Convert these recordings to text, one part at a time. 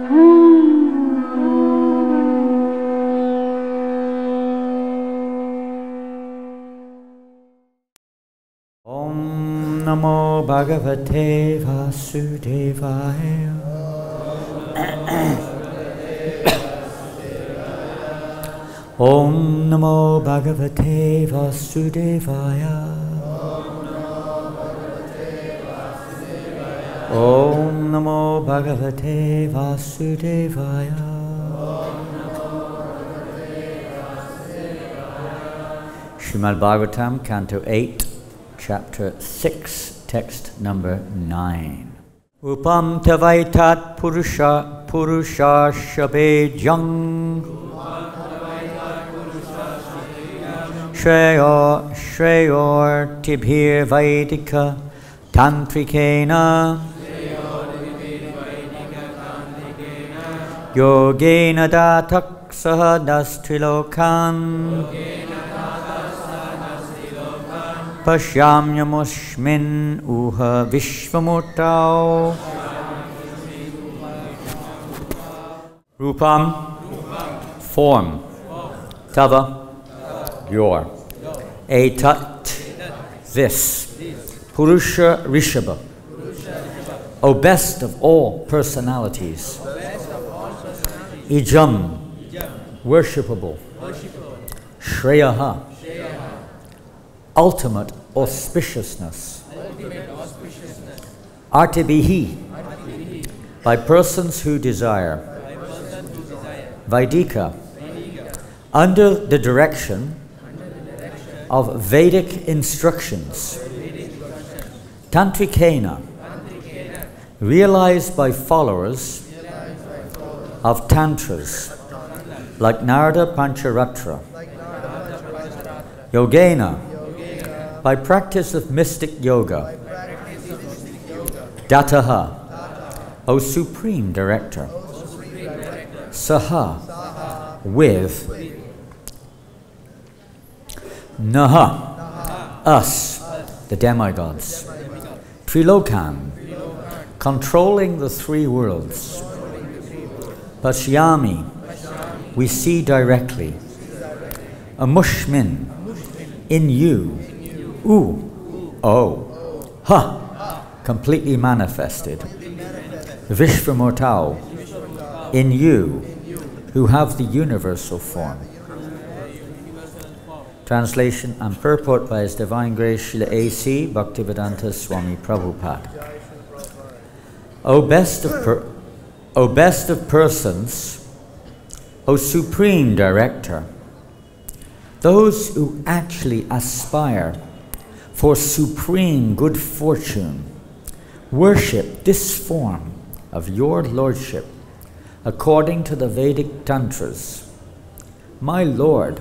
Om Namo Bhagavate Vasudevaya. Om Namo Bhagavate Vasudevaya. Om Namo Bhagavate Vasudevaya. Srimad Bhagavatam, Canto 8, Chapter 6, Text number 9. Upam tavaitat purusha shabejang Shreyor tibhir vaidika tantrikena Yogena datak sahadastrilokan Pashyamyamushmin uha vishvamurtau Rupam, form, tava, your, etat, this, Purusha Rishabha, O best of all personalities, Ijam, worshipable, Shreyaha, ultimate auspiciousness, Artibihi, by persons who desire, Vaidika, under the direction of Vedic instructions, Tantrikena, realized by followers of Tantras, like Narada Pancharatra, Yogena, by practice of mystic yoga, Dataha, O Supreme Director, Saha, with, Naha, us, the demigods, Trilokan, controlling the three worlds, Pashyami, we see directly, Amushmin, in you, Ha, completely manifested, Vishvamurtau, in you, who have the universal form. Translation and purport by His Divine Grace Srila A.C. Bhaktivedanta Swami Prabhupada. O best of persons, O Supreme Director, those who actually aspire for supreme good fortune, worship this form of your Lordship according to the Vedic Tantras. My Lord,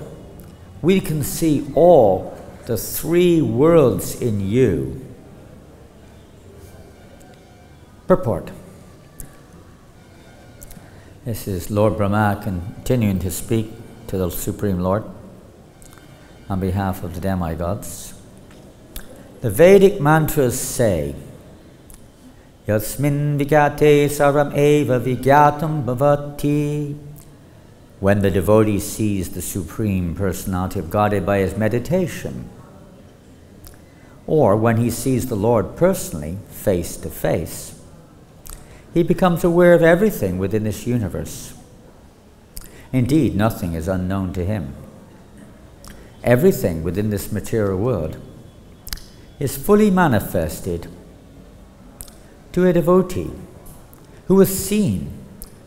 we can see all the three worlds in you. Purport. This is Lord Brahma continuing to speak to the Supreme Lord on behalf of the demigods. The Vedic mantras say, Yasmin vigate saram eva vigyatam bhavati. When the devotee sees the Supreme Personality of Godhead by his meditation, or when he sees the Lord personally, face to face, he becomes aware of everything within this universe. Indeed, nothing is unknown to him. Everything within this material world is fully manifested to a devotee who has seen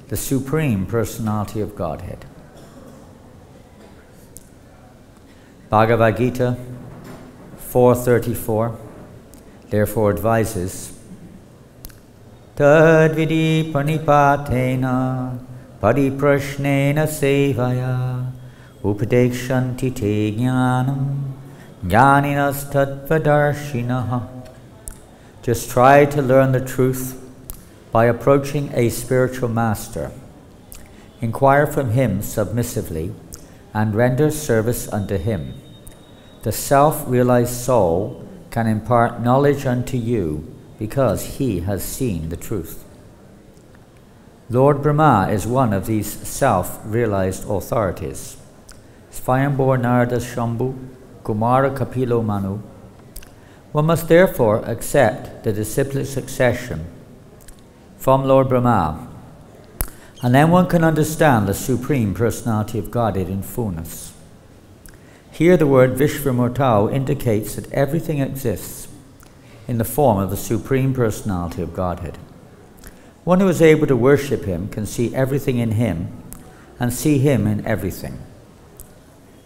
the Supreme Personality of Godhead. Bhagavad-Gita 4:34 therefore advises, Tad vidi pranipatena pariprashnena sevaya upadekshanti te jnanam jnaninas tattvadarshinaha. Just try to learn the truth by approaching a spiritual master. Inquire from him submissively and render service unto him. The self-realized soul can impart knowledge unto you because he has seen the truth. Lord Brahma is one of these self-realized authorities. Svayambhur Narada Shambhu, Kumara Kapilo Manu. One must therefore accept the disciplic succession from Lord Brahma, and then one can understand the Supreme Personality of Godhead in fullness. Here the word Vishvamurtau indicates that everything exists in the form of the Supreme Personality of Godhead. One who is able to worship him can see everything in him and see him in everything.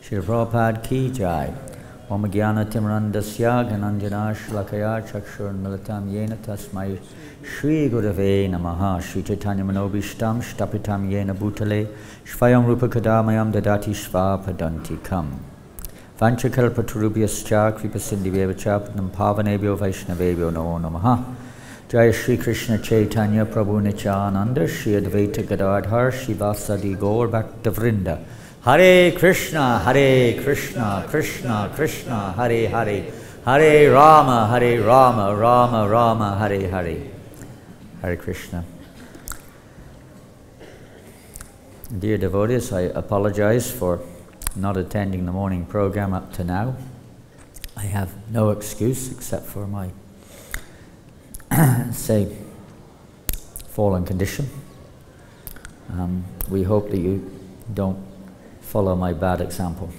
Srila Prabhupada ki jai. Om Jnana Timirandasya Janananda Shlakaya Chakshur Militam Yena Tasmai Shri Gurave Namaha Shri Chaitanya Manobishtam Shtapitam Yena Bhutale Shvayam Rupa Kadamayam Dadati Shva Padanti Kam Vanchakalpatarubhyascha Kripasindhiveva Padanam Pavanebhyo Vaishnavebhyo Namo Namaha Jaya Shri Krishna Chaitanya Prabhu Nityananda Shri Advaita Gadadhar Shivasadi Gaur Bhakta Vrinda Hare Krishna, Krishna Krishna, Hare Hare, Hare Rama, Rama Rama, Hare Hare. Hare Krishna. Dear devotees, I apologize for not attending the morning program up to now. I have no excuse except for my, say, fallen condition. We hope that you don't follow my bad example.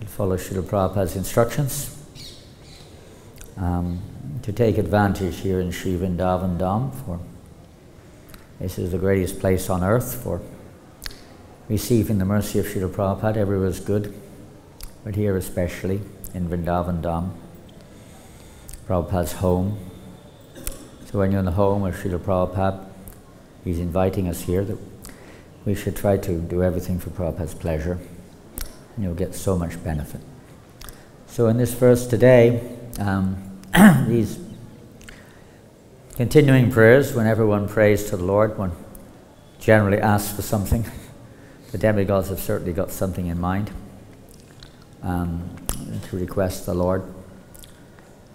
Follow Srila Prabhupada's instructions to take advantage here in Sri Vrindavan Dham, for this is the greatest place on earth for receiving the mercy of Srila Prabhupada. Everywhere is good, but here especially in Vrindavan Dham, Prabhupada's home. So when you're in the home of Srila Prabhupada, he's inviting us here that we should try to do everything for Prabhupada's pleasure, and you'll get so much benefit. So in this verse today, these continuing prayers, whenever one prays to the Lord, one generally asks for something. The demigods have certainly got something in mind to request the Lord.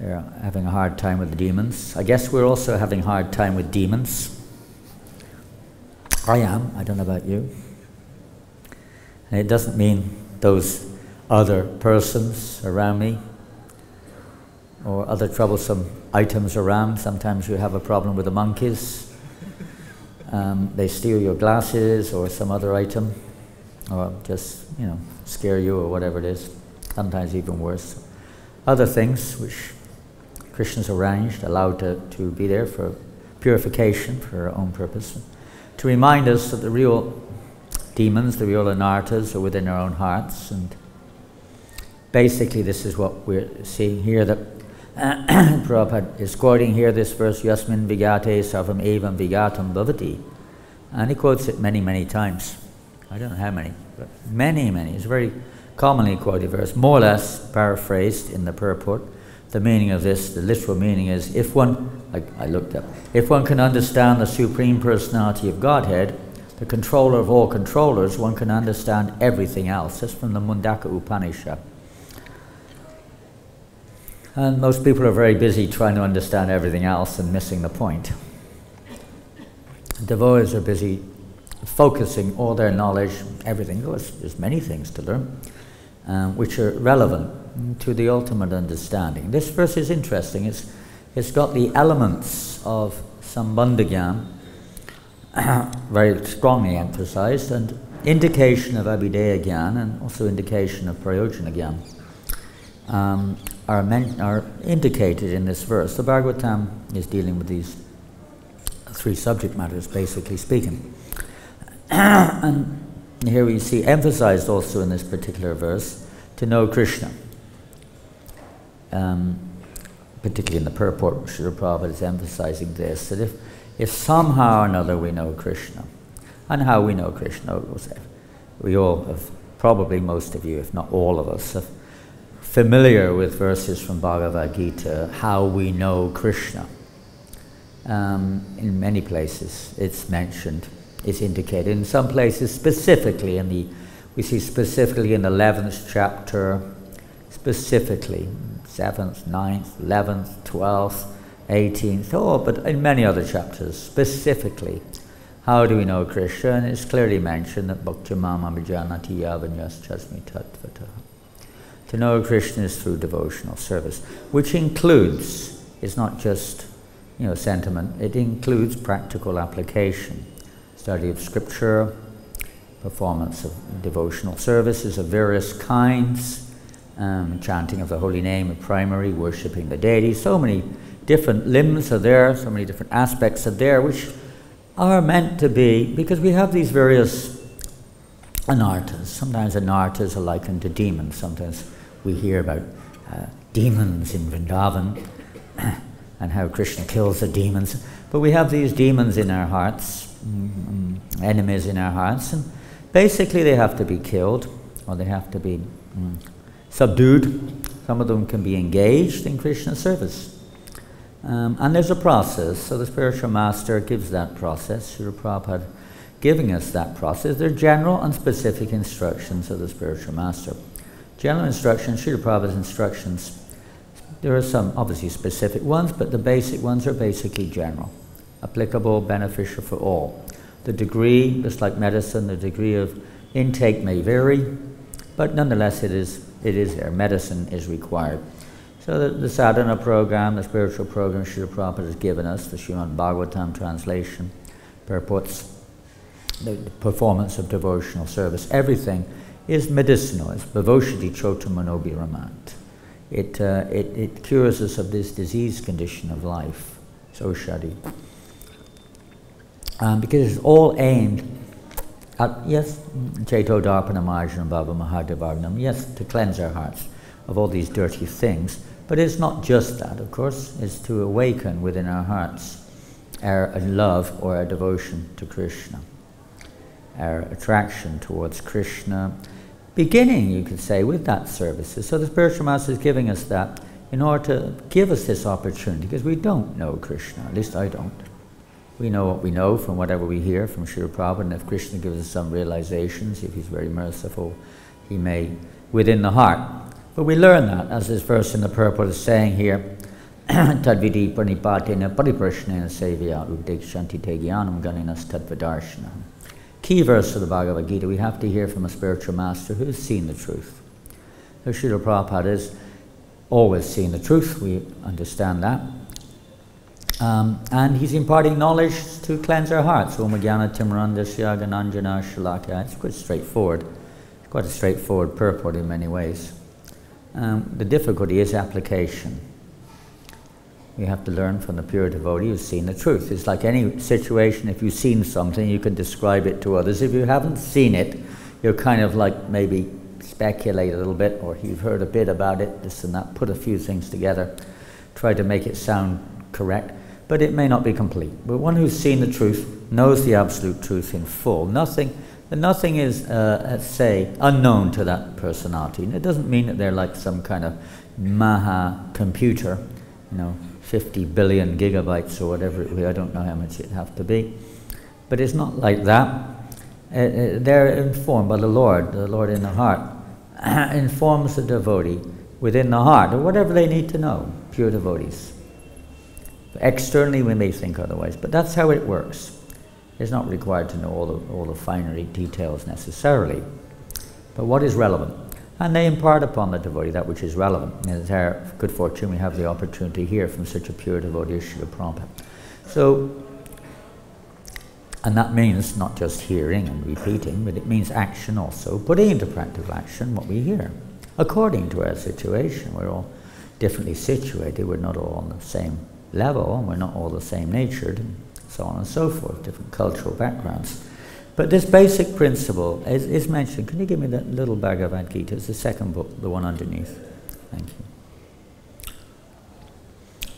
They're having a hard time with the demons. I guess we're also having a hard time with demons. I am. I don't know about you. And it doesn't mean those other persons around me or other troublesome items around. Sometimes you have a problem with the monkeys. They steal your glasses or some other item, or just, scare you or whatever it is. Sometimes even worse. Other things which Krishna's arranged, allowed to be there for purification, for our own purpose. To remind us that the real demons, the real anarthas, are within our own hearts. And basically this is what we're seeing here, that Prabhupada is quoting here this verse, Yasmin Vigate Sarvam Evam Vigatam Bhavati. And he quotes it many, many times. I don't know how many, but many, many. It's a very commonly quoted verse, more or less paraphrased in the purport. The meaning of this, the literal meaning is, if one, I looked up, if one can understand the Supreme Personality of Godhead, the controller of all controllers, one can understand everything else. That's from the Mundaka Upanishad. And most people are very busy trying to understand everything else and missing the point. Devotees are busy focusing all their knowledge, everything. There's many things to learn, which are relevant to the ultimate understanding. This verse is interesting. It's got the elements of Sambandha Gyan very strongly emphasized, and indication of Abhideya Gyan and also indication of Prayojana Gyan are indicated in this verse. The Bhagavatam is dealing with these three subject matters, basically speaking. And here we see emphasized also in this particular verse to know Krishna. Particularly in the purport, Srila Prabhupada is emphasizing this, that if somehow or another we know Krishna, and how we know Krishna, we all have, probably most of you, if not all of us, are familiar with verses from Bhagavad-Gita, how we know Krishna. In many places it's mentioned, it's indicated. In some places specifically, we see specifically in the 11th chapter, specifically 7th, 9th, 11th, 12th, 18th, but in many other chapters specifically How do we know Krishna? And it's clearly mentioned that Bhakti Mama Vijanati Yavanyas Chasmi Tattvata. To know Krishna is through devotional service, which includes, it's not just sentiment, it includes practical application, study of scripture, performance of devotional services of various kinds, chanting of the holy name of primary, worshipping the deity. So many different limbs are there, so many different aspects are there, which are meant to be, because we have these various anarthas. Sometimes anarthas are likened to demons. Sometimes we hear about demons in Vrindavan and how Krishna kills the demons. But we have these demons in our hearts, enemies in our hearts, and basically they have to be killed, or they have to be subdued. Some of them can be engaged in Krishna's service. And there's a process, so the spiritual master gives that process. Srila Prabhupada giving us that process. There are general and specific instructions of the spiritual master. General instructions, Srila Prabhupada's instructions, there are some obviously specific ones, but the basic ones are basically general, applicable, beneficial for all. The degree, just like medicine, the degree of intake may vary, but nonetheless it is there. Medicine is required. So the sadhana program, the spiritual program Srila Prabhupada has given us, the Srimad Bhagavatam translation, purports the performance of devotional service. Everything is medicinal. It's bhavoshati chotamanobi ramat. It cures us of this disease condition of life. So shadi. Because it's all aimed at, yes, Cheto Darpana Marjana Bhava Mahadevarnam, yes, to cleanse our hearts of all these dirty things. But it's not just that, of course. It's to awaken within our hearts our love or our devotion to Krishna, our attraction towards Krishna, beginning, you could say, with that services. So the spiritual master is giving us that in order to give us this opportunity, because we don't know Krishna, at least I don't. We know what we know from whatever we hear from Srila Prabhupada, and if Krishna gives us some realizations, if he's very merciful, he may, within the heart. But we learn that, as this verse in the purport is saying here, Tadvidi pranipatena pariprashnena sevya udekshanti te jnanam ganinas tadvadarshana. Key verse of the Bhagavad-Gita, we have to hear from a spiritual master who has seen the truth. So Srila Prabhupada has always seen the truth, we understand that. And he's imparting knowledge to cleanse our hearts. Om Jnana Timrandasya Gananjana Shalakya. It's quite straightforward. It's quite a straightforward purport in many ways. The difficulty is application. We have to learn from the pure devotee who's seen the truth. It's like any situation, if you've seen something, you can describe it to others. If you haven't seen it, you're kind of like maybe speculate a little bit, or you've heard a bit about it, this and that, put a few things together, try to make it sound correct, but it may not be complete. But one who's seen the truth knows the absolute truth in full. Nothing is, let's say, unknown to that personality. And it doesn't mean that they're like some kind of maha computer, 50 billion gigabytes or whatever it be. I don't know how much it'd have to be. But it's not like that. They're informed by the Lord in the heart informs the devotee within the heart of whatever they need to know, pure devotees. Externally we may think otherwise, but that's how it works. It's not required to know all the finery details necessarily, but what is relevant. And they impart upon the devotee that which is relevant. And it's our good fortune we have the opportunity to hear from such a pure devotee as Srila Prabhupada. So, and that means not just hearing and repeating, but it means action also, putting into practical action what we hear, according to our situation. We're all differently situated, we're not all on the same level, and we're not all the same natured, and so on and so forth, different cultural backgrounds. But this basic principle is mentioned. Can you give me that little Bhagavad-Gita? It's the second book, the one underneath. Thank you.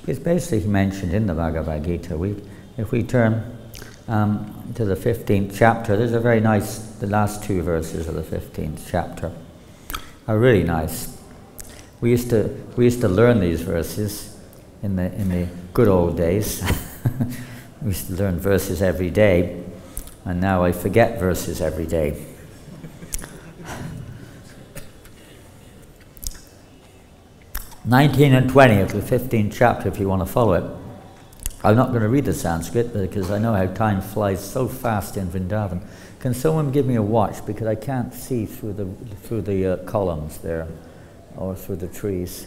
It's basically mentioned in the Bhagavad-Gita. If we turn to the 15th chapter, there's a very nice, the last two verses of the 15th chapter are really nice. We used to learn these verses in the good old days. We used to learn verses every day, and now I forget verses every day. (19 and 20) of the 15th chapter, if you want to follow it. I'm not going to read the Sanskrit because I know how time flies so fast in Vrindavan. Can someone give me a watch, because I can't see through the columns there or through the trees.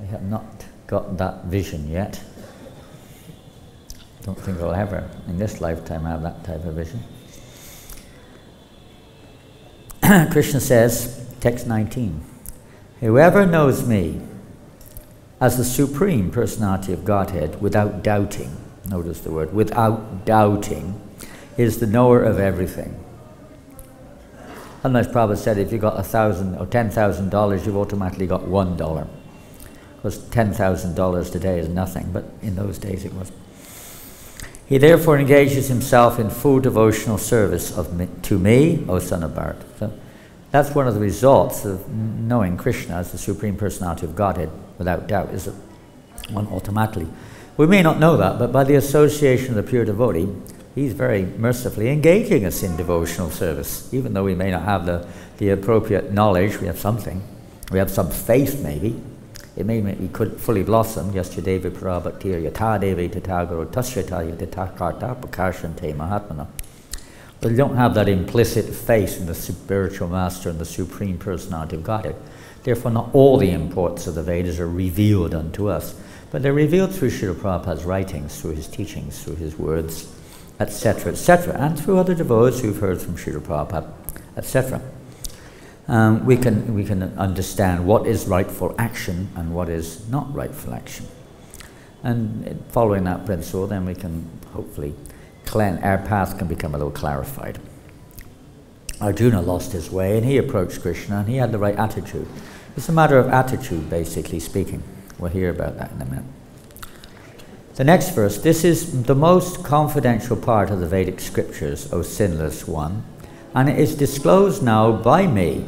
I have not got that vision yet. Don't think I'll ever in this lifetime have that type of vision. Krishna says, text 19, whoever knows me as the Supreme Personality of Godhead without doubting, notice the word, without doubting, is the knower of everything. Unless Prabhupada said if you got $1,000 or $10,000, you've automatically got $1. Because $10,000 today is nothing, but in those days it was. He therefore engages himself in full devotional service to me, O son of Bharat. So that's one of the results of knowing Krishna as the Supreme Personality of Godhead without doubt, is that one automatically. We may not know that, but by the association of the pure devotee, he's very mercifully engaging us in devotional service. Even though we may not have the appropriate knowledge, we have something. We have some faith maybe. It may be fully blossom. Yastadeva prabhaktir yatadeva tatagaro tasyataya tatakarta prakashante mahatmana. But we don't have that implicit faith in the spiritual master and the Supreme Personality of Godhead. Therefore, not all the imports of the Vedas are revealed unto us, but they're revealed through Srila Prabhupada's writings, through his teachings, through his words, etc., and through other devotees who've heard from Srila Prabhupada, etc. We can understand what is rightful action and what is not rightful action. And following that principle, then we can hopefully our path can become a little clarified. Arjuna lost his way and he approached Krishna and he had the right attitude. It's a matter of attitude, basically speaking. We'll hear about that in a minute. The next verse, this is the most confidential part of the Vedic scriptures, O sinless one, and it is disclosed now by me.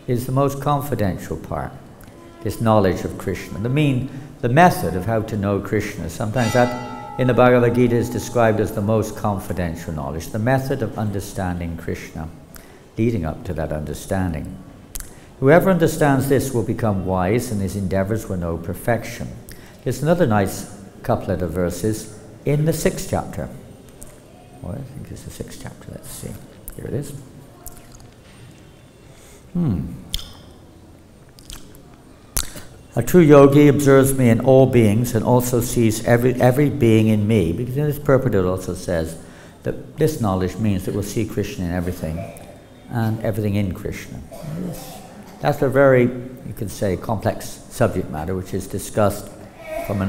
It is the most confidential part, this knowledge of Krishna. The method of how to know Krishna, sometimes that in the Bhagavad-Gita is described as the most confidential knowledge, the method of understanding Krishna, leading up to that understanding. Whoever understands this will become wise and his endeavors will know perfection. There's another nice couplet of verses in the 6th chapter. Well, I think it's the 6th chapter. Let's see. Here it is. A true yogi observes me in all beings and also sees every being in me. Because in this purport it also says that this knowledge means that we'll see Krishna in everything and everything in Krishna. That's a very, you could say, complex subject matter which is discussed from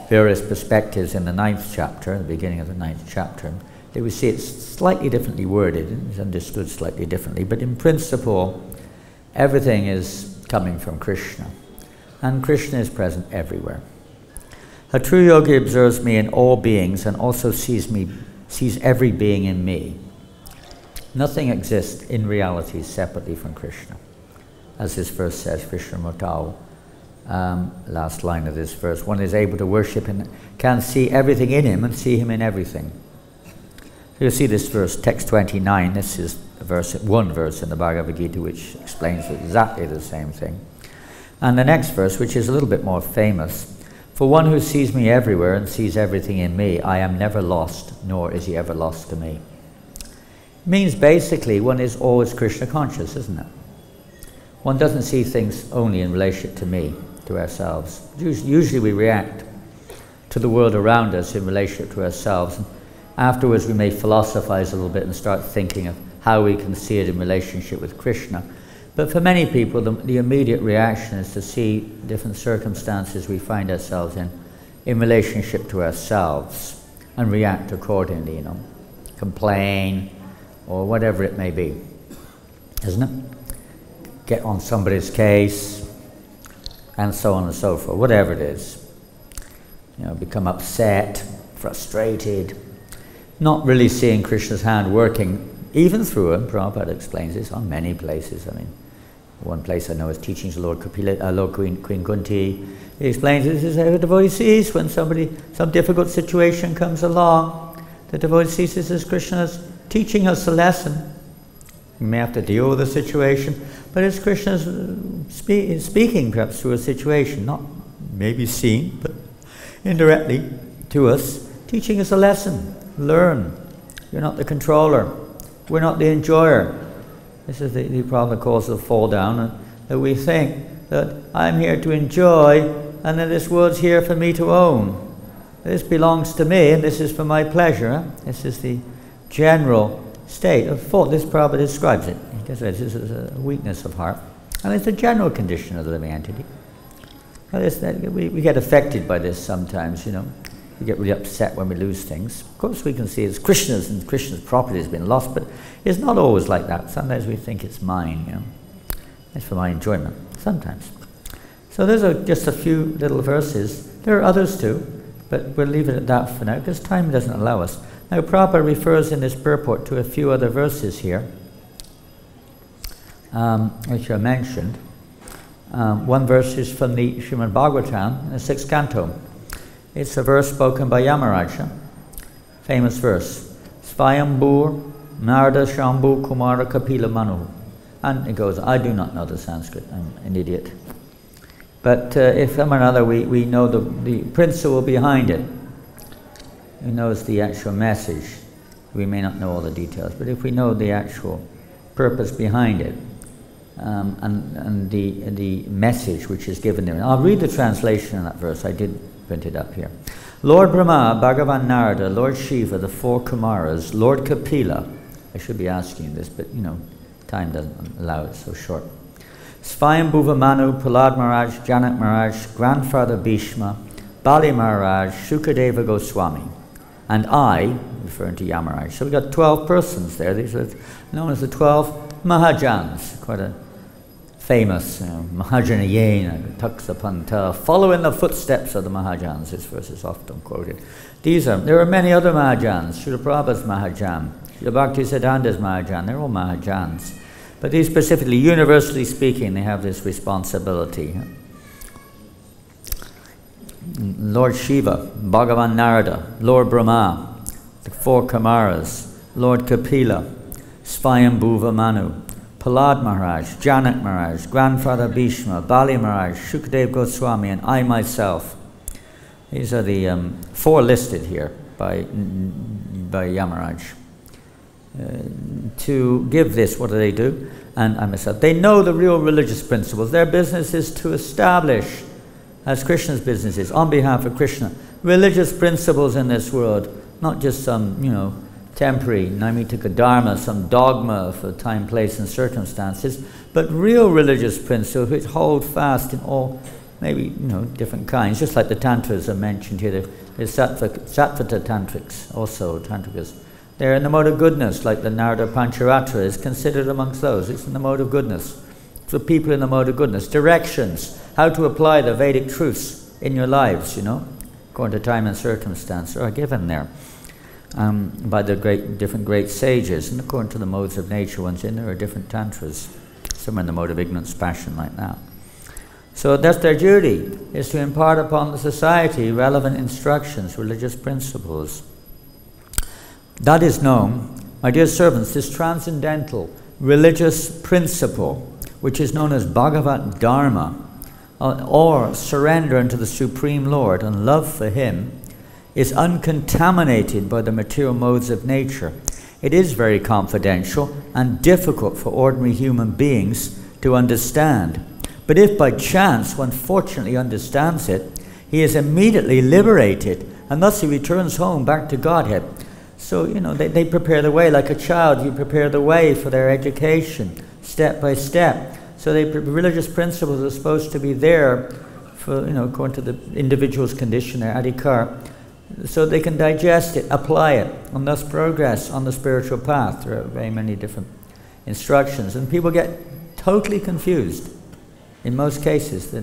various perspectives in the 9th chapter, the beginning of the 9th chapter. They would see it slightly differently worded, it's understood slightly differently, but in principle, everything is coming from Krishna. And Krishna is present everywhere. A true yogi observes me in all beings and also sees every being in me. Nothing exists in reality separately from Krishna. As this verse says, Krishna Murtau, last line of this verse, one is able to worship and can see everything in him and see him in everything. So you'll see this verse, text 29, this is one verse in the Bhagavad-Gita which explains exactly the same thing. And the next verse, which is a little bit more famous, for one who sees me everywhere and sees everything in me, I am never lost, nor is he ever lost to me. It means basically one is always Krishna conscious, isn't it? One doesn't see things only in relation to me, to ourselves. Usually we react to the world around us in relation to ourselves. And afterwards we may philosophize a little bit and start thinking of how we can see it in relationship with Krishna. But for many people, the immediate reaction is to see different circumstances we find ourselves in relationship to ourselves, and react accordingly, complain, or whatever it may be, isn't it? Get on somebody's case, and so on and so forth, whatever it is. Become upset, frustrated, not really seeing Krishna's hand working, even through him. Prabhupada explains this on many places. One place I know is Teachings of Lord Queen Kunti. He explains this is how the devotee sees when some difficult situation comes along. The devotee sees this as Krishna's teaching us a lesson. We may have to deal with the situation, but it's Krishna's speaking perhaps through a situation, not maybe seen, but indirectly to us, teaching us a lesson. Learn. You're not the controller. We're not the enjoyer. This is the problem that causes the fall down, and that we think that I'm here to enjoy, and then this world's here for me to own. This belongs to me, and this is for my pleasure. This is the general state of thought. This Prabhupada describes it. He says this is a weakness of heart, and it's a general condition of the living entity. We get affected by this sometimes, you know. We get really upset when we lose things. Of course, we can see it's Krishna's, and Krishna's property has been lost, but it's not always like that. Sometimes we think it's mine, you know. It's for my enjoyment, sometimes. So those are just a few little verses. There are others too, but we'll leave it at that for now, because time doesn't allow us. Now, Prabhupada refers in this purport to a few other verses here, which are mentioned. One verse is from the Srimad Bhagavatam, the 6th canto. It's a verse spoken by Yamaraja, famous verse. Svayambur Narada Shambhu Kumara Kapila Manu. And it goes, I do not know the Sanskrit, I'm an idiot. But if some or another we know the principle behind it, who knows the actual message, we may not know all the details, but if we know the actual purpose behind it, and the message which is given there. I'll read the translation of that verse. I did print it up here. Lord Brahma, Bhagavan Narada, Lord Shiva, the 4 Kumaras, Lord Kapila. I should be asking this, but you know, time doesn't allow it, so short. Svayambhuva Manu, Prahlad Maharaj, Janak Maharaj, Grandfather Bhishma, Bali Maharaj, Shukadeva Goswami, and I, referring to Yamaraj. So we've got 12 persons there. These are known as the 12 Mahajans, quite a famous Mahajanayena, Taksapanta, follow in the footsteps of the Mahajans. This verse is often quoted. There are many other Mahajans. Srila Prabhupada's Mahajan, Srila Bhaktisiddhanta's Mahajan, they're all Mahajans. But these specifically, universally speaking, they have this responsibility. Lord Shiva, Bhagavan Narada, Lord Brahma, the 4 Kumaras, Lord Kapila, Svayambhuva Manu, Prahlad Maharaj, Janak Maharaj, Grandfather Bhishma, Bali Maharaj, Shukadeva Goswami, and I myself. These are the 4 listed here by Yamaraj. To give this, what do? And I myself. They know the real religious principles. Their business is to establish, as Krishna's business is, on behalf of Krishna, religious principles in this world, not just some, you know, temporary Naimittika Dharma, some dogma for time, place, and circumstances, but real religious principles which hold fast in all, maybe, you know, different kinds, just like the Tantras are mentioned here. There's Sattvata Tantrics, also Tantrikas. They're in the mode of goodness, like the Narada Pancharatra is considered amongst those. It's in the mode of goodness. For people in the mode of goodness. Directions, how to apply the Vedic truths in your lives, you know, according to time and circumstance, are given there. By the different great sages, and according to the modes of nature ones in there are different tantras, some are in the mode of ignorance, passion, like that. So that's their duty, is to impart upon the society relevant instructions, religious principles. That is known, my dear servants, this transcendental religious principle, which is known as Bhagavad Dharma, or surrender unto the Supreme Lord and love for Him, is uncontaminated by the material modes of nature. It is very confidential and difficult for ordinary human beings to understand. But if by chance one fortunately understands it, he is immediately liberated, and thus he returns home back to Godhead. So, you know, they prepare the way like a child. You prepare the way for their education, step by step. So religious principles are supposed to be there for, you know, according to the individual's condition, their adhikar, so they can digest it, apply it, and thus progress on the spiritual path. There are very many different instructions, and people get totally confused in most cases.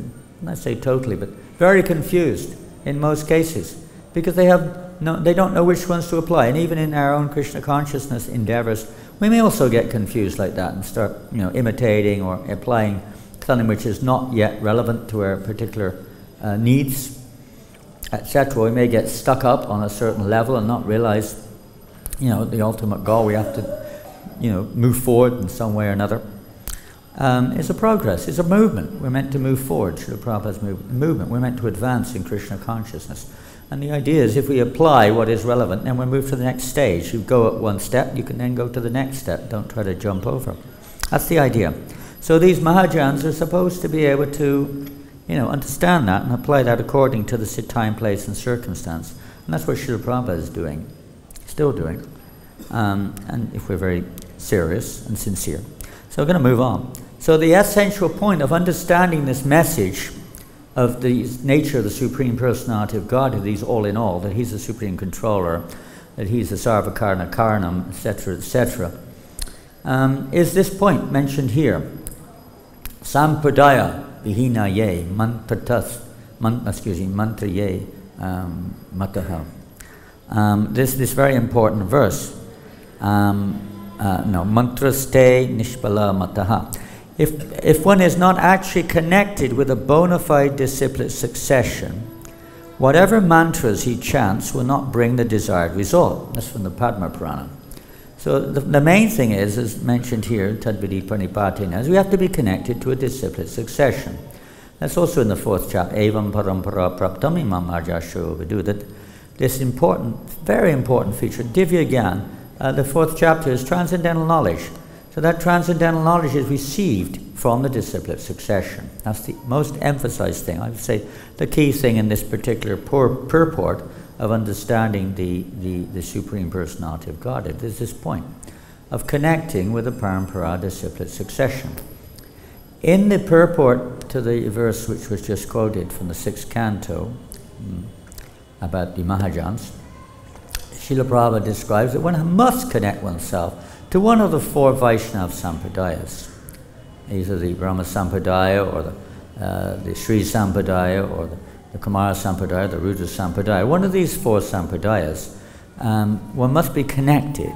Not say totally, but very confused in most cases, because they don't know which ones to apply. And even in our own Krishna consciousness endeavors, we may also get confused like that and start, you know, imitating or applying something which is not yet relevant to our particular needs, etc. We may get stuck up on a certain level and not realize, you know, the ultimate goal. We have to, you know, move forward in some way or another. It's a progress. It's a movement. We're meant to move forward. Srila Prabhupada's movement. We're meant to advance in Krishna consciousness. And the idea is if we apply what is relevant, then we move to the next stage. You go at one step, you can then go to the next step. Don't try to jump over. That's the idea. So these Mahajans are supposed to be able to, understand that and apply that according to the time, place, and circumstance. And that's what Srila Prabhupada is doing, still doing. And if we're very serious and sincere. So we're going to move on. So the essential point of understanding this message of the nature of the Supreme Personality of God, that He's all in all, that He's the Supreme Controller, that He's the Sarvakarna Karanam, etc., etc., is this point mentioned here. Sampradaya vihinaye mantraye mataha. This very important verse. Mantraste nishpala mataha. If one is not actually connected with a bona fide disciplic succession, whatever mantras he chants will not bring the desired result. That's from the Padma Purana. So the main thing is mentioned here, Tadvidi Pranipatena, is we have to be connected to a disciplic succession. That's also in the 4th chapter, Evam Parampara Praptam Imam Arjasho Vidu, that this important, very important feature, Divya Gyan, the 4th chapter is transcendental knowledge. So that transcendental knowledge is received from the disciplic succession. That's the most emphasized thing. I would say the key thing in this particular purport of understanding the Supreme Personality of Godhead is this point of connecting with the Parampara disciplic succession. In the purport to the verse which was just quoted from the 6th canto about the Mahajans, Srila Prabhupada describes that one must connect oneself to one of the 4 Vaishnava Sampradayas, either the Brahma Sampradaya or the Sri Sampradaya or the Kumara Sampradaya, the Rudra Sampradaya. One of these 4 Sampradayas, one must be connected,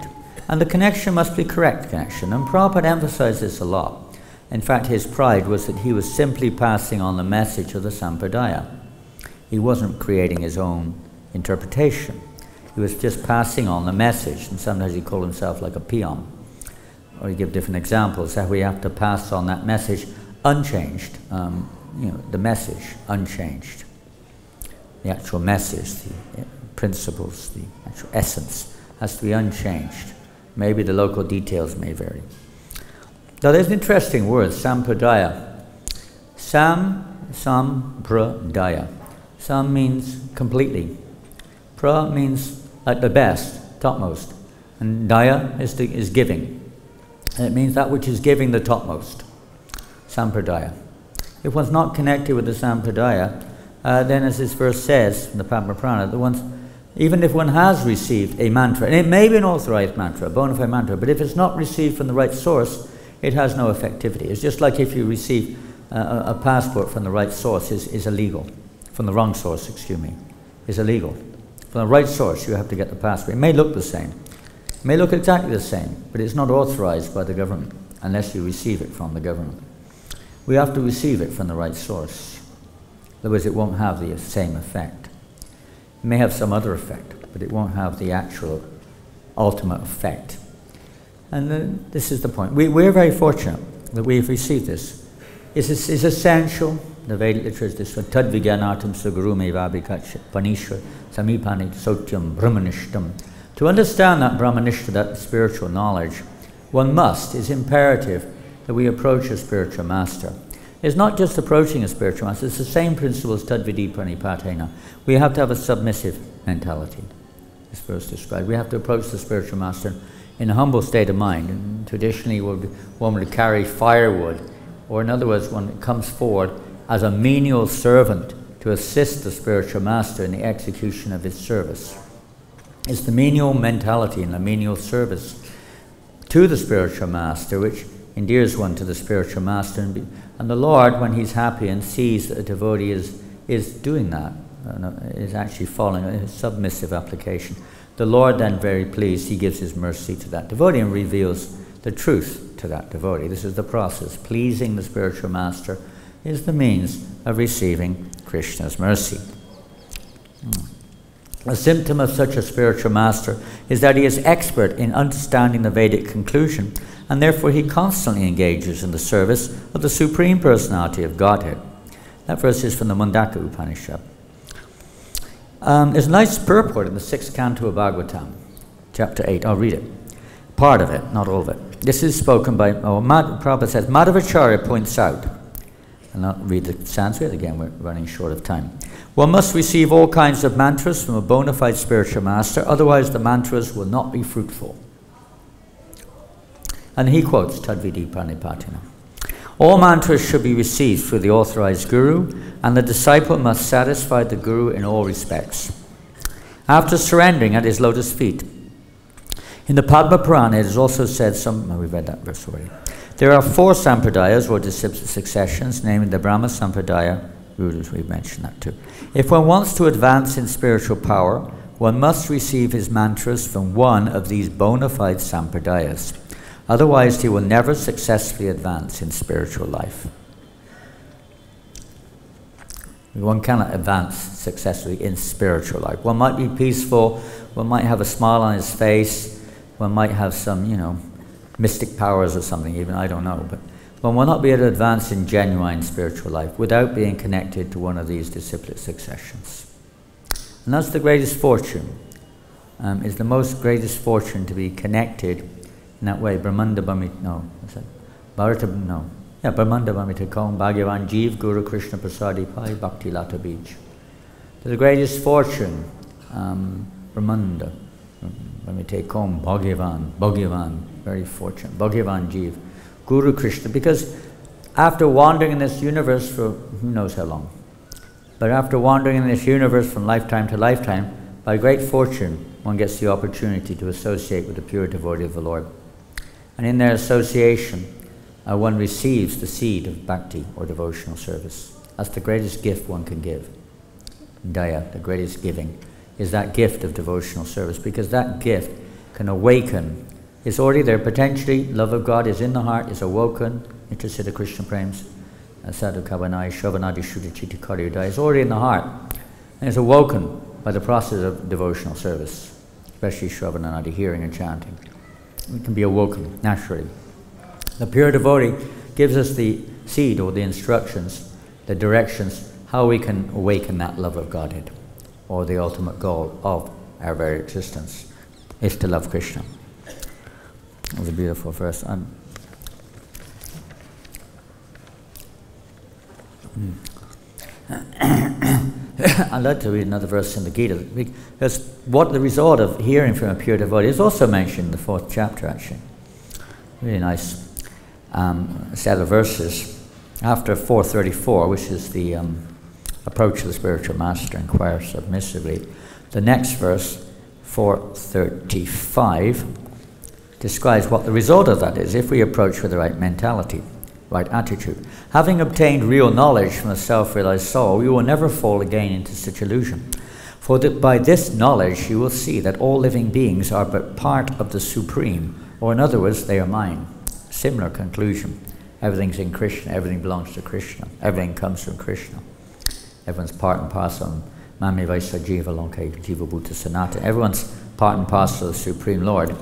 and the connection must be correct connection. And Prabhupada emphasized this a lot. In fact, his pride was that he was simply passing on the message of the Sampradaya. He wasn't creating his own interpretation. He was just passing on the message, and sometimes he called himself like a peon. Or he give different examples that we have to pass on that message unchanged. The message unchanged. The actual message, the principles, the actual essence has to be unchanged. Maybe the local details may vary. Now there's an interesting word, sampradaya. Sampradaya. Sam means completely. Pra means like the best, topmost. And daya is giving. And it means that which is giving the topmost. Sampradaya. If one's not connected with the Sampradaya, then as this verse says in the Padma Purana, even if one has received a mantra, and it may be an authorized mantra, a bona fide mantra, but if it's not received from the right source, it has no effectivity. It's just like if you receive a passport from the right source is illegal. From the wrong source, is illegal. From the right source, you have to get the passport. It may look the same. It may look exactly the same, but it's not authorized by the government unless you receive it from the government. We have to receive it from the right source. Otherwise, it won't have the same effect. It may have some other effect, but it won't have the actual ultimate effect. And this is the point. We're very fortunate that we've received this. It's essential. The Vedic literature is this one. Tad Vijnanatam Sugurume Vabhikachat Panishwar Samipani Sotyam Brahmanishtam. To understand that Brahmanishta, that spiritual knowledge, one must, it's imperative that we approach a spiritual master. It's not just approaching a spiritual master, it's the same principle as Tadvidi Pranipatena. We have to have a submissive mentality, this verse described. We have to approach the spiritual master in a humble state of mind. And traditionally, one would carry firewood, or in other words, one comes forward as a menial servant to assist the spiritual master in the execution of his service. It's the menial mentality and the menial service to the spiritual master which endears one to the spiritual master. And the Lord, when he's happy and sees that a devotee is doing that, is actually following a submissive application, the Lord then, very pleased, he gives his mercy to that devotee and reveals the truth to that devotee. This is the process. Pleasing the spiritual master is the means of receiving Krishna's mercy. A symptom of such a spiritual master is that he is expert in understanding the Vedic conclusion, and therefore he constantly engages in the service of the Supreme Personality of Godhead. That verse is from the Mundaka Upanishad. There's a nice purport in the 6th canto of Bhagavatam, chapter 8. I'll read it. Part of it, not all of it. This is spoken by, Prabhupada says, Madhavacharya points out, and I'll read the Sanskrit again, we're running short of time. One must receive all kinds of mantras from a bona fide spiritual master, otherwise the mantras will not be fruitful. And he quotes Tadvidi Pranipatina. All mantras should be received through the authorized guru, and the disciple must satisfy the guru in all respects. After surrendering at his lotus feet, in the Padma Purana it is also said, we've read that verse already. There are 4 sampradayas, or successions, namely the Brahma Sampradaya, we've mentioned that too. If one wants to advance in spiritual power, one must receive his mantras from one of these bona fide sampradayas. Otherwise, he will never successfully advance in spiritual life. One cannot advance successfully in spiritual life. One might be peaceful, one might have a smile on his face, one might have some, mystic powers or something, even, I don't know. But one will not be able to advance in genuine spiritual life without being connected to one of these disciplic successions. And that's the greatest fortune. It's the most greatest fortune to be connected in that way. Brahmanda Bhamit, no. Bharata, no. Yeah, Brahmanda Bhamita Kaum Bhagavan Jeev Guru Krishna Prasadi Pai Bhakti Lata Beach. The greatest fortune, Brahmanda Bhamita Kaum Bhagavan, very fortunate, Bhagavan Jeev, Guru Krishna, because after wandering in this universe for who knows how long, but after wandering in this universe from lifetime to lifetime, by great fortune, one gets the opportunity to associate with the pure devotee of the Lord. And in their association, one receives the seed of bhakti, or devotional service. That's the greatest gift one can give. Daya, the greatest giving, is that gift of devotional service, because that gift can awaken. It's already there potentially. Love of God is in the heart, is awoken. Nityasiddha Krishna Prems, Sadhu Kavanai, Shravanadi Shuddha Chitta Karya Udaya. It's already in the heart. And it's awoken by the process of devotional service, especially Shravanadi, hearing and chanting. It can be awoken naturally. The pure devotee gives us the seed, or the instructions, the directions, how we can awaken that love of Godhead, or the ultimate goal of our very existence, is to love Krishna. That was a beautiful verse. I'd like to read another verse in the Gita, because what the result of hearing from a pure devotee is also mentioned in the 4th chapter, actually. Really nice set of verses. After 434, which is the approach of the spiritual master, inquire submissively, the next verse, 435, describes what the result of that is if we approach with the right mentality, right attitude. Having obtained real knowledge from a self-realized soul, you will never fall again into such illusion. For that by this knowledge you will see that all living beings are but part of the Supreme, or in other words, they are mine. Similar conclusion. Everything's in Krishna, everything belongs to Krishna, everything comes from Krishna. Everyone's part and parcel. Mami Vaisa Jiva Lonke Jiva Bhuta Sanata. Everyone's part and parcel of the Supreme Lord.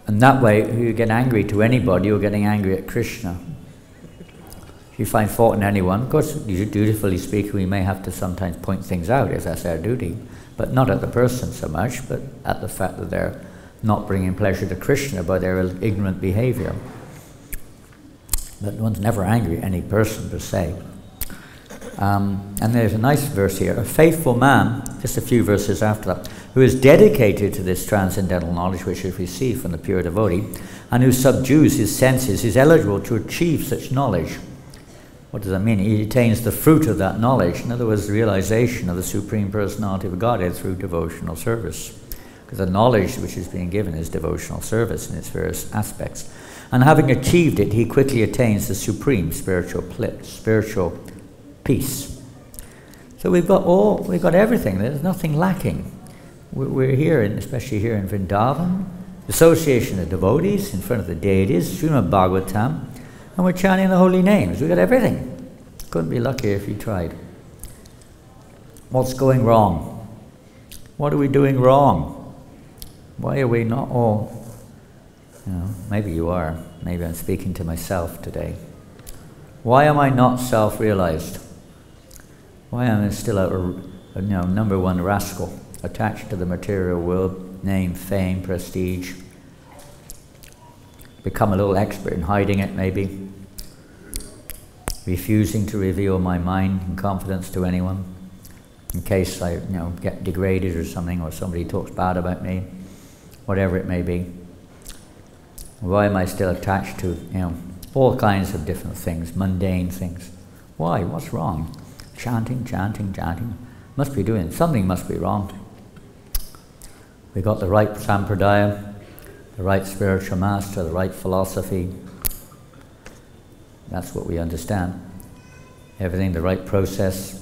And that way, if you get angry to anybody, you're getting angry at Krishna. If you find fault in anyone, of course, dutifully speaking, we may have to sometimes point things out, if that's our duty, but not at the person so much, but at the fact that they're not bringing pleasure to Krishna by their ignorant behavior. But one's never angry at any person per se. And there's a nice verse here. A faithful man, just a few verses after that, who is dedicated to this transcendental knowledge which is received from the pure devotee, and who subdues his senses, is eligible to achieve such knowledge. What does that mean? He attains the fruit of that knowledge. In other words, the realization of the Supreme Personality of Godhead through devotional service. Because the knowledge which is being given is devotional service in its various aspects. And having achieved it, he quickly attains the supreme spiritual peace. So we've got everything. There's nothing lacking. We're here, especially here in Vrindavan, association of devotees in front of the deities, Srimad Bhagavatam, and we're chanting the holy names. We've got everything. Couldn't be luckier if you tried. What's going wrong? What are we doing wrong? Why are we not all, maybe you are. Maybe I'm speaking to myself today. Why am I not self-realized? Why am I still number one rascal, attached to the material world, name, fame, prestige. Become a little expert in hiding it, maybe. Refusing to reveal my mind in confidence to anyone, in case I get degraded or something, or somebody talks bad about me, whatever it may be. Why am I still attached to all kinds of different things, mundane things? Why? What's wrong? Chanting, chanting, chanting. Something must be wrong. We got the right sampradaya, the right spiritual master, the right philosophy. That's what we understand. Everything, the right process.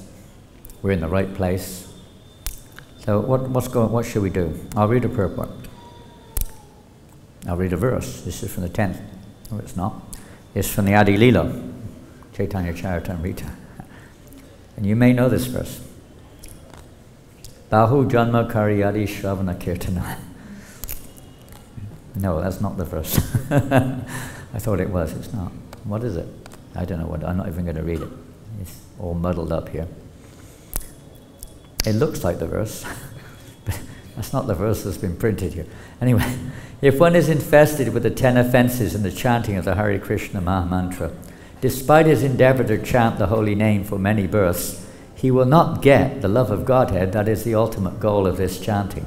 We're in the right place. So what should we do? I'll read a purport. I'll read a verse. This is from the 10th. No, it's not. It's from the Adi Lila, Chaitanya Charitamrita. And you may know this verse. Bahu Janma Karyadi Shravana Kirtana. No, that's not the verse. I thought it was. It's not. What is it? I don't know what. I'm not even going to read it. It's all muddled up here. It looks like the verse, but that's not the verse that's been printed here. Anyway, if one is infested with the 10 offenses in the chanting of the Hare Krishna Maha Mantra, despite his endeavor to chant the holy name for many births, he will not get the love of Godhead. That is the ultimate goal of this chanting.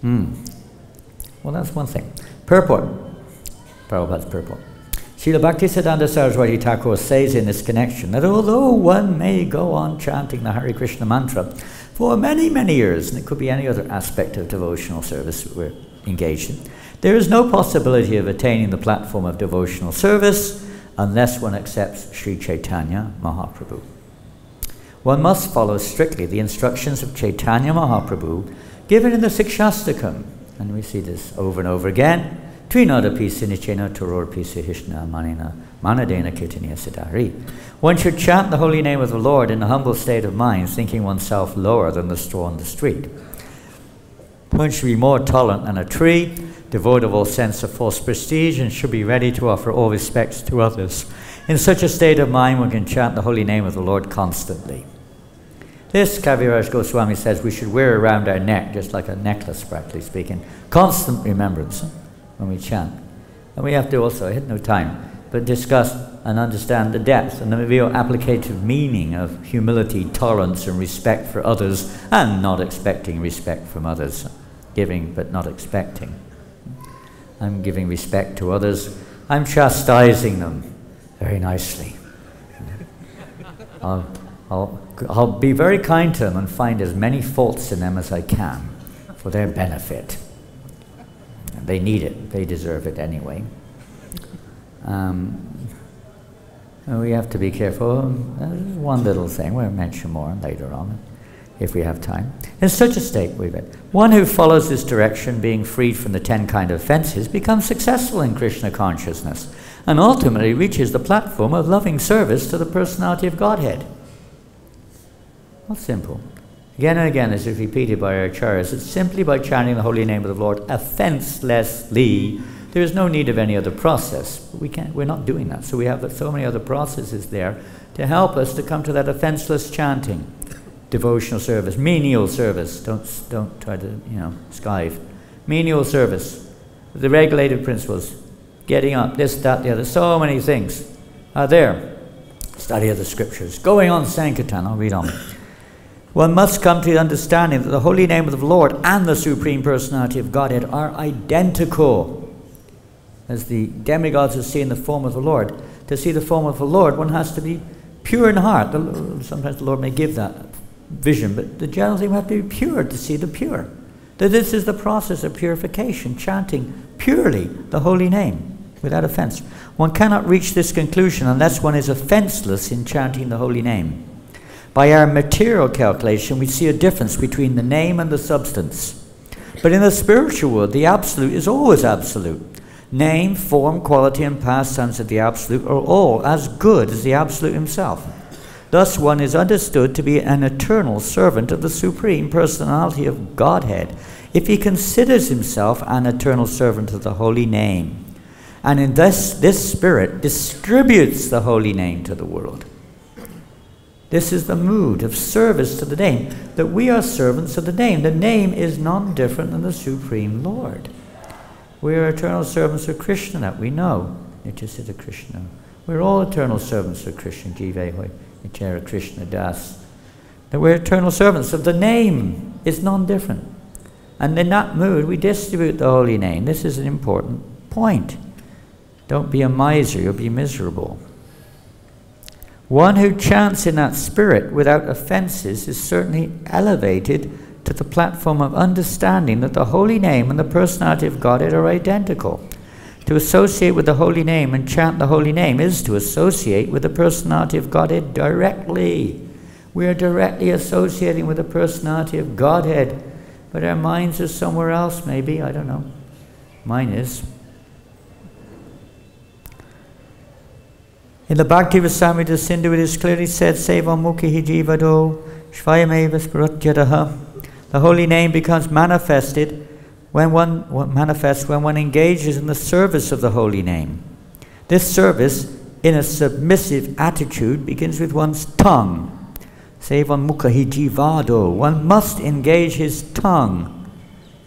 Well, that's one thing. Purport. Prabhupada's purport. Srila Bhaktisiddhanta Saraswati Thakur says in this connection that although one may go on chanting the Hare Krishna mantra for many, many years, and it could be any other aspect of devotional service we're engaged in, there is no possibility of attaining the platform of devotional service unless one accepts Sri Chaitanya Mahaprabhu. One must follow strictly the instructions of Chaitanya Mahaprabhu given in the Sikshastakam, and we see this over and over again. Trinada pisa nichena toror pisa hishna manina manadena kirtaniya siddhari. One should chant the holy name of the Lord in a humble state of mind, thinking oneself lower than the straw on the street. One should be more tolerant than a tree, devoid of all sense of false prestige, and should be ready to offer all respects to others. In such a state of mind, one can chant the holy name of the Lord constantly. This, Kaviraj Goswami says, we should wear around our neck, just like a necklace, practically speaking, constant remembrance when we chant. And we have to also, I had no time, but discuss and understand the depth and the real applicative meaning of humility, tolerance, and respect for others, and not expecting respect from others. Giving, but not expecting. I'm giving respect to others. I'm chastising them very nicely. I'll be very kind to them and find as many faults in them as I can for their benefit. They need it. They deserve it anyway. We have to be careful. One little thing. We'll mention more later on if we have time. In such a state, we read, one who follows this direction, being freed from the 10 kind of offenses, becomes successful in Krishna consciousness and ultimately reaches the platform of loving service to the personality of Godhead. Well, simple. Again and again, as is repeated by our acharyas, it's simply by chanting the holy name of the Lord offenselessly. There is no need of any other process. We're not doing that. So we have so many other processes there to help us to come to that offenseless chanting. Devotional service, menial service. Don't try to, skive. Menial service. The regulated principles. Getting up, this, that, the other. So many things are there. Study of the scriptures. Going on Sankirtan, I'll read on. One must come to the understanding that the holy name of the Lord and the Supreme Personality of Godhead are identical. As the demigods are seeing the form of the Lord, to see the form of the Lord, one has to be pure in heart. Sometimes the Lord may give that vision, but the general thing, we have to be pure to see the pure. That this is the process of purification, chanting purely the holy name without offense. One cannot reach this conclusion unless one is offenseless in chanting the holy name. By our material calculation, we see a difference between the name and the substance. But in the spiritual world, the absolute is always absolute. Name, form, quality, and pastimes of the absolute are all as good as the absolute himself. Thus, one is understood to be an eternal servant of the Supreme Personality of Godhead if he considers himself an eternal servant of the holy name, and in this spirit distributes the holy name to the world. This is the mood of service to the name, that we are servants of the name. The name is none different than the Supreme Lord. We are eternal servants of Krishna, that we know. Nityasiddha Krishna. We're all eternal servants of Krishna, Jive Hoy, Nityara Krishna Das. That we're eternal servants of the name is none different. And in that mood, we distribute the holy name. This is an important point. Don't be a miser, you'll be miserable. One who chants in that spirit without offenses is certainly elevated to the platform of understanding that the holy name and the personality of Godhead are identical. To associate with the holy name and chant the holy name is to associate with the personality of Godhead directly. We are directly associating with the personality of Godhead, but our minds are somewhere else, maybe, I don't know. Mine is. In the Bhakti Rasamrita Sindhu it is clearly said, Sevam mukhi jivado shvayameva spratyadaha. The holy name becomes manifested when one engages in the service of the holy name. This service, in a submissive attitude, begins with one's tongue. Sevam mukhi jivado. One must engage his tongue.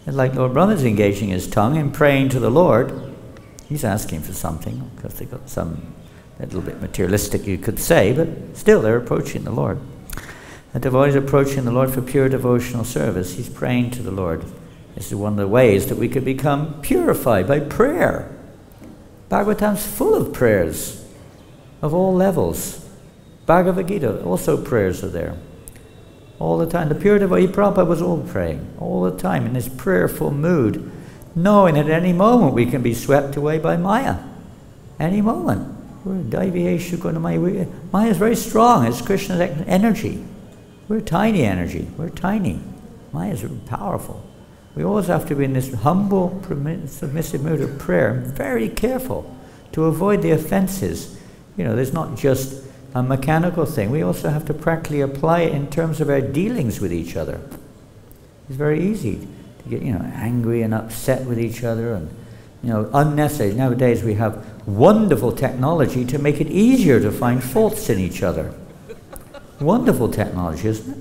And like Lord Brahma's engaging his tongue in praying to the Lord, he's asking for something, because they've got some a little bit materialistic, you could say, but still they're approaching the Lord. A devotee is approaching the Lord for pure devotional service. He's praying to the Lord. This is one of the ways that we could become purified, by prayer. Bhagavatam's full of prayers of all levels. Bhagavad-Gita, also prayers are there. All the time. The pure devotee Prabhupada was all praying, all the time, in this prayerful mood, knowing that at any moment we can be swept away by Maya. Any moment. Maya is very strong. It's Krishna's energy. We're tiny energy. We're tiny. Maya is powerful. We always have to be in this humble, submissive mood of prayer, very careful to avoid the offenses. You know, there's not just a mechanical thing. We also have to practically apply it in terms of our dealings with each other. It's very easy to get, angry and upset with each other, and unnecessary. Nowadays we have wonderful technology to make it easier to find faults in each other. Wonderful technology, isn't it?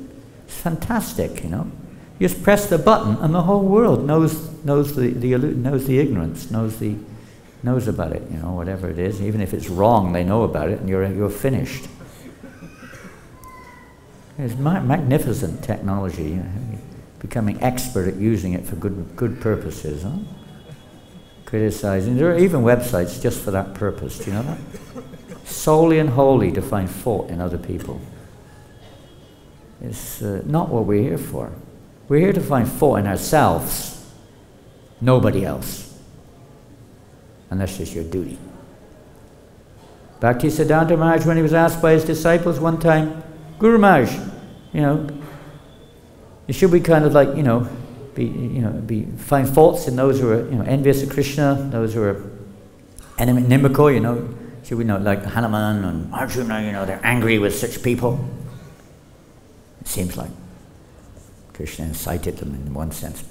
It's fantastic, You just press the button and the whole world knows the ignorance, knows about it, whatever it is. Even if it's wrong, they know about it, and you're finished. It's magnificent technology, becoming expert at using it for good purposes, huh? Criticizing. There are even websites just for that purpose. Do you know that? Solely and wholly to find fault in other people. It's not what we're here for. We're here to find fault in ourselves. Nobody else. Unless it's your duty. Bhaktisiddhanta Maharaj, when he was asked by his disciples one time, Guru Maharaj, should we kind of like, find faults in those who are, envious of Krishna, those who are inimical, should we know, like Hanuman and Arjuna, they're angry with such people? It seems like Krishna incited them in one sense.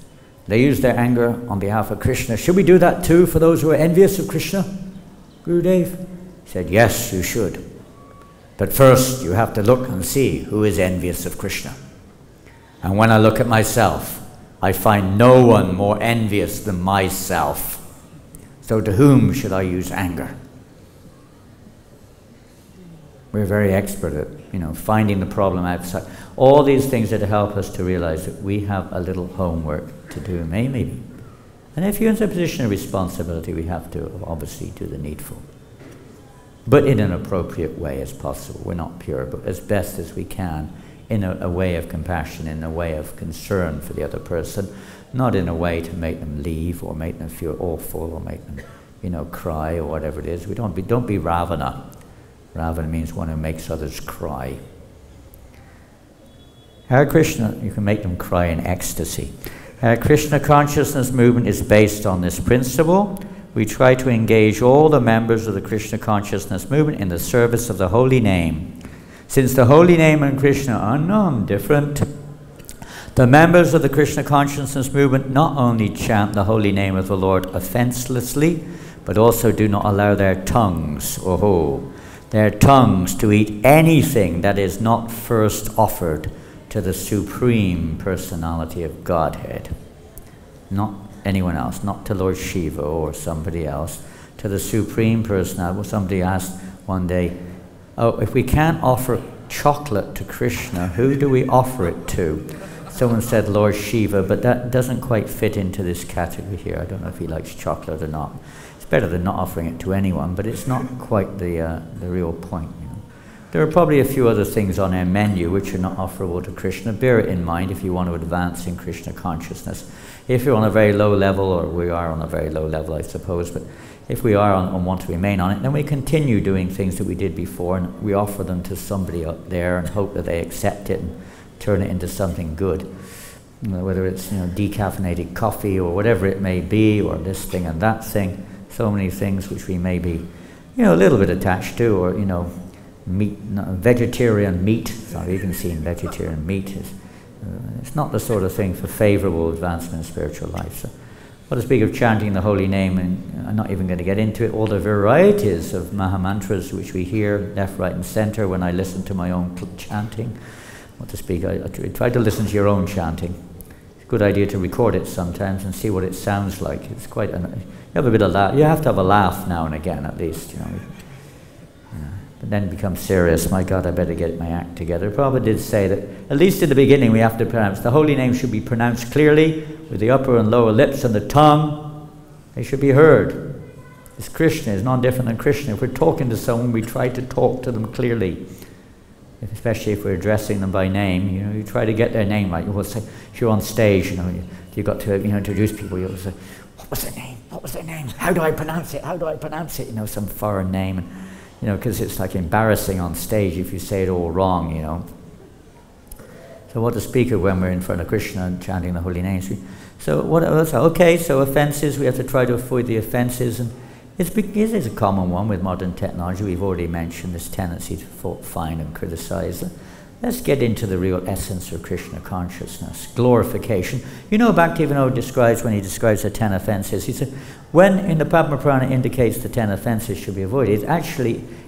They use their anger on behalf of Krishna. Should we do that too for those who are envious of Krishna? Gurudev said, yes, you should. But first you have to look and see who is envious of Krishna. And when I look at myself, I find no one more envious than myself. So to whom should I use anger? We're very expert at, finding the problem outside. All these things that help us to realize that we have a little homework to do, maybe. And if you're in a position of responsibility, we have to obviously do the needful. But in an appropriate way as possible. We're not pure, but as best as we can, in a way of compassion, in a way of concern for the other person, not in a way to make them leave or make them feel awful or make them, cry or whatever it is. Don't be Ravana. Ravana means one who makes others cry. Hare Krishna, you can make them cry in ecstasy. Hare Krishna consciousness movement is based on this principle. We try to engage all the members of the Krishna consciousness movement in the service of the holy name. Since the holy name and Krishna are non-different, the members of the Krishna consciousness movement not only chant the holy name of the Lord offenselessly, but also do not allow their tongues, their tongues to eat anything that is not first offered to the Supreme Personality of Godhead. Not anyone else, not to Lord Shiva or somebody else, to the Supreme Personality. Somebody asked one day, oh, if we can't offer chocolate to Krishna, who do we offer it to? Someone said Lord Shiva, but that doesn't quite fit into this category here. I don't know if he likes chocolate or not. It's better than not offering it to anyone, but it's not quite the real point. You know. There are probably a few other things on our menu which are not offerable to Krishna. Bear it in mind if you want to advance in Krishna consciousness. If you're on a very low level, or we are on a very low level, I suppose, but if we are on want to remain on it, then we continue doing things that we did before, and we offer them to somebody up there and hope that they accept it and turn it into something good. You know, whether it's decaffeinated coffee or whatever it may be, or this thing and that thing, so many things which we may be a little bit attached to, or meat, vegetarian meat. Sorry, you can see in vegetarian meat is it's not the sort of thing for favourable advancement in spiritual life. So, what to speak of chanting the holy name, and I'm not even going to get into it, all the varieties of Mahamantras which we hear left, right and centre when I listen to my own chanting. What to speak, I try to listen to your own chanting. It's a good idea to record it sometimes and see what it sounds like. It's quite, you have a bit of laugh, you have to have a laugh now and again at least, But then become serious. My God, I better get my act together. Prabhupada did say that, at least in the beginning, we have to pronounce. The holy name should be pronounced clearly, with the upper and lower lips and the tongue. They should be heard. It's Krishna, it's not different than Krishna. If we're talking to someone, we try to talk to them clearly. Especially if we're addressing them by name, you try to get their name right. You will say, if you're on stage, you've got to introduce people, you'll say, what was their name? What was their name? How do I pronounce it? How do I pronounce it? Some foreign name. And, because it's like embarrassing on stage if you say it all wrong, So what to speak of when we're in front of Krishna and chanting the holy names? So what else? Okay, so offences, we have to try to avoid the offences, and it is a common one with modern technology. We've already mentioned this tendency to fault find and criticise. Let's get into the real essence of Krishna consciousness, glorification. Bhaktivinoda describes, when he describes the 10 offences, he said, when in the Padma Purana indicates the 10 offences should be avoided,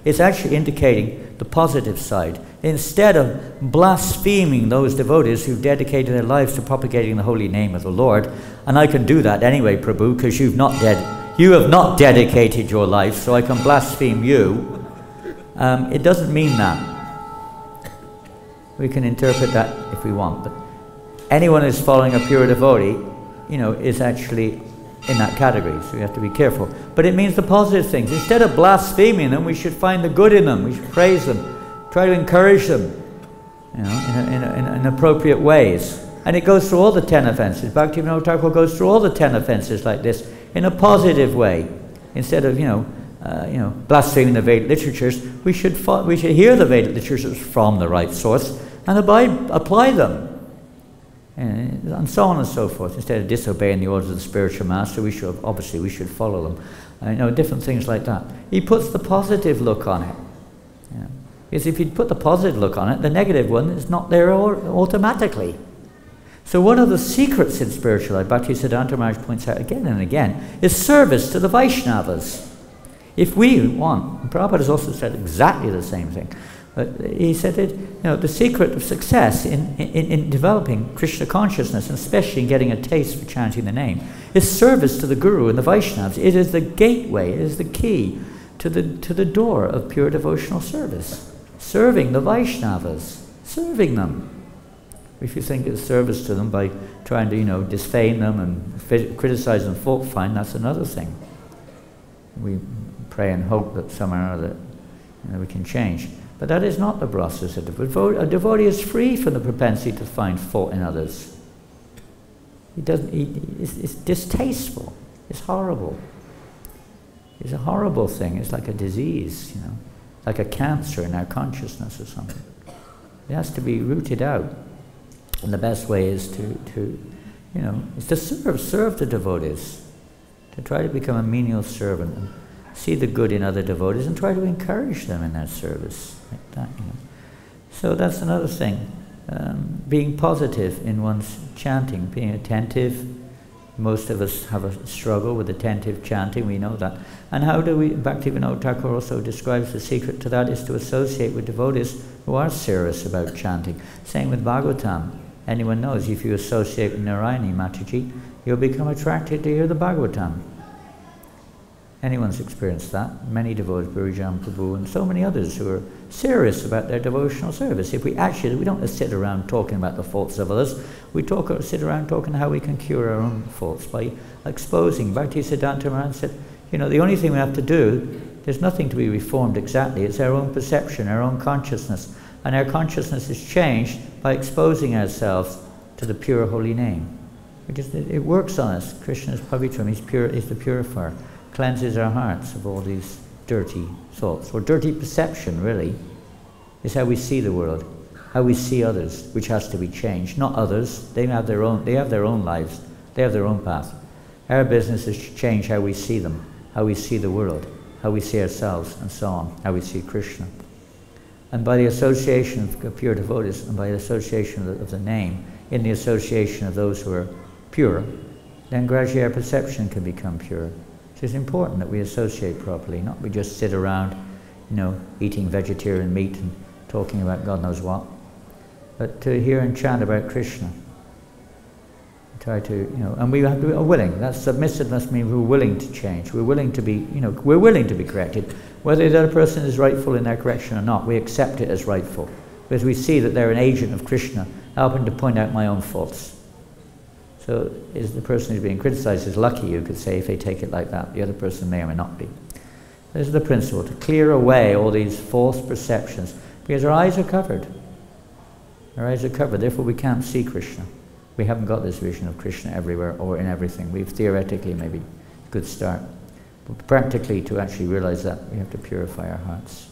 it's actually indicating the positive side. Instead of blaspheming those devotees who've dedicated their lives to propagating the holy name of the Lord, and I can do that anyway, Prabhu, because you have not dedicated your life, so I can blaspheme you. It doesn't mean that. We can interpret that if we want, but anyone who's following a pure devotee, is actually in that category, so we have to be careful. But it means the positive things. Instead of blaspheming them, we should find the good in them. We should praise them, try to encourage them, in appropriate ways. And it goes through all the 10 offences. Bhaktivinoda Thakur goes through all the 10 offences like this in a positive way. Instead of blaspheming the Vedic literatures, we should hear the Vedic literatures from the right source and apply them, and so on and so forth. Instead of disobeying the orders of the spiritual master, we should follow them. Different things like that. He puts the positive look on it. Because if you put the positive look on it, the negative one is not there automatically. So one of the secrets in spiritual life, Bhaktisiddhanta Maharaj points out again and again, is service to the Vaishnavas. If we want, and Prabhupada has also said exactly the same thing, but he said that the secret of success in developing Krishna consciousness, and especially in getting a taste for chanting the name, is service to the Guru and the Vaishnavas. It is the gateway, it is the key to the door of pure devotional service. Serving the Vaishnavas, serving them. If you think it's service to them by trying to disfame them and criticize them, fault find, that's another thing. We pray and hope that somehow or other we can change. But that is not the process of a devotee is free from the propensity to find fault in others. It's distasteful. It's horrible. It's a horrible thing. It's like a disease, like a cancer in our consciousness or something. It has to be rooted out. And the best way is to serve the devotees, to try to become a menial servant and see the good in other devotees and try to encourage them in that service, like that. So that's another thing. Being positive in one's chanting, being attentive, Most of us have a struggle with attentive chanting, we know that. And how do we, Bhaktivinoda Thakur also describes the secret to that is to associate with devotees who are serious about chanting. Same with Bhagavatam. Anyone knows if you associate with Narayani Mataji, you'll become attracted to hear the Bhagavatam. Anyone's experienced that. Many devotees, Burijan Prabhu and so many others who are serious about their devotional service. If we don't just sit around talking about the faults of others, we sit around talking how we can cure our own faults by exposing. Bhaktisiddhanta Maharaj said, the only thing we have to do, there's nothing to be reformed exactly, it's our own perception, our own consciousness. And our consciousness is changed by exposing ourselves to the pure holy name. Because it works on us. Krishna is Pavitram, he's the purifier. Cleanses our hearts of all these dirty thoughts, or dirty perception really, is how we see the world, how we see others, which has to be changed. Not others, they have their own lives, they have their own path. Our business is to change how we see them, how we see the world, how we see ourselves, and so on, how we see Krishna. And by the association of pure devotees, and by the association of the name, in the association of those who are pure, then gradually our perception can become pure. So it's important that we associate properly, not we just sit around, eating vegetarian meat and talking about God knows what, but to hear and chant about Krishna. Try to, and we have to be willing. That submissiveness means we're willing to change. We're willing to be, we're willing to be corrected. Whether the other person is rightful in their correction or not, we accept it as rightful. Because we see that they're an agent of Krishna, helping to point out my own faults. So is the person who's being criticized is lucky, you could say, if they take it like that. The other person may or may not be. This is the principle, to clear away all these false perceptions. Because our eyes are covered. Our eyes are covered, therefore we can't see Krishna. We haven't got this vision of Krishna everywhere or in everything. We've theoretically maybe a good start. But practically, to actually realize that, we have to purify our hearts.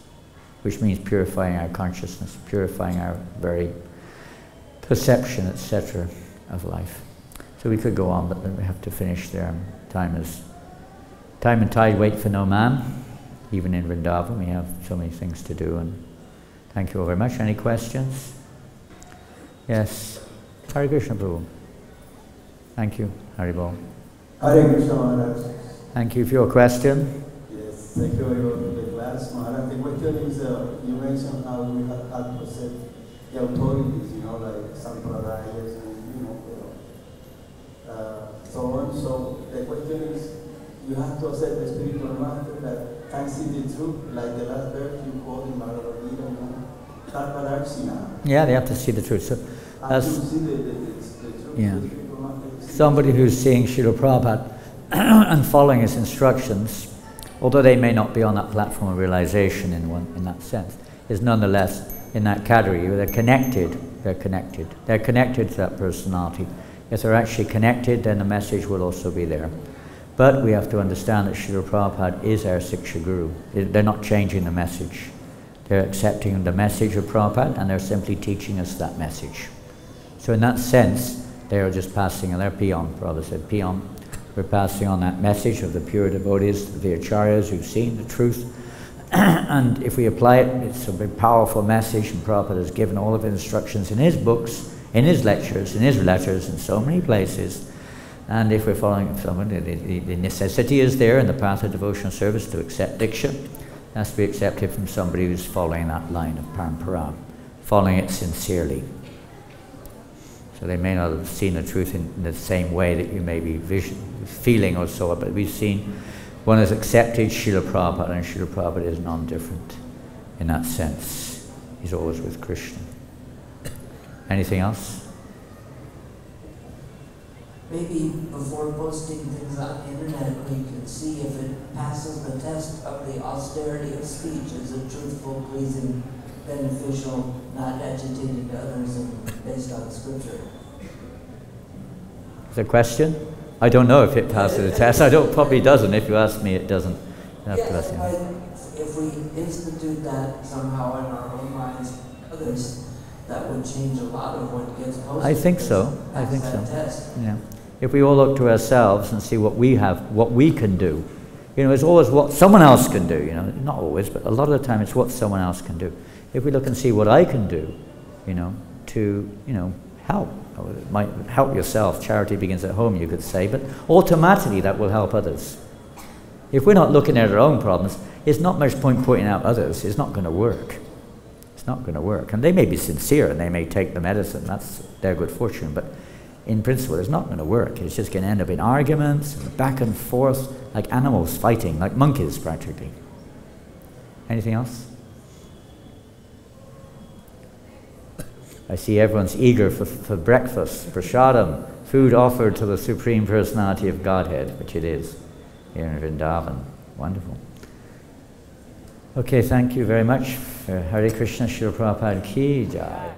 Which means purifying our consciousness, purifying our very perception, etc. of life. So we could go on, but then we have to finish there. Time and tide wait for no man. Even in Vrindavan, we have so many things to do. And thank you all very much. Any questions? Yes. Hare Krishna Prabhu. Thank you. Haribol. Hare Krishna Maharaj. Thank you for your question. Yes, thank you very much for the class, Maharaj. The question is, you mentioned how we have to accept the authorities, like Sampradayas and so on. So the question is, you have to accept the spiritual master that can see the truth, like the last verse you quote in Bhagavad-Gita, Yeah, they have to see the truth. So that's, the truth, yeah. Somebody who's seeing Srila Prabhupada and following his instructions, although they may not be on that platform of realization in that sense, is nonetheless in that category. They're connected. They're connected. They're connected to that personality. If they're actually connected, then the message will also be there. But we have to understand that Srila Prabhupada is our Siksha Guru. They're not changing the message. They're accepting the message of Prabhupada and they're simply teaching us that message. So in that sense, they are just passing on their peon. Prabhupada said, peon. We're passing on that message of the pure devotees, the acharyas who've seen the truth. And if we apply it, it's a very powerful message, and Prabhupada has given all of his instructions in his books, in his lectures, in his letters, in so many places. And if we're following someone, the necessity is there in the path of devotional service to accept Diksha. It has to be accepted from somebody who's following that line of Parampara, following it sincerely. So they may not have seen the truth in the same way that you may be feeling or so, but we've seen one has accepted Srila Prabhupada, and Srila Prabhupada is non-different in that sense. He's always with Krishna. Anything else? Maybe before posting things on the internet, we can see if it passes the test of the austerity of speech. Is it truthful, pleasing, beneficial, not agitating to others, and based on scripture? Is there a question? I don't know if it passes the test. Probably doesn't. If you ask me, it doesn't. Yes, if we institute that somehow in our own minds, others, that would change a lot of what gets posted. I think so. I think so. Yeah. If we all look to ourselves and see what we have, what we can do, it's always what someone else can do. Not always, but a lot of the time it's what someone else can do. If we look and see what I can do, to help. It might help yourself. Charity begins at home, you could say, but automatically that will help others. If we're not looking at our own problems, it's not much point pointing out others. It's not going to work. It's not going to work. And they may be sincere and they may take the medicine. That's their good fortune. But in principle, it's not going to work. It's just going to end up in arguments, back and forth, like animals fighting, like monkeys practically. Anything else? I see everyone's eager for breakfast, prasadam, food offered to the Supreme Personality of Godhead, which it is, here in Vrindavan. Wonderful. Okay, thank you very much. Hare Krishna, Srila Prabhupada Ki Jai.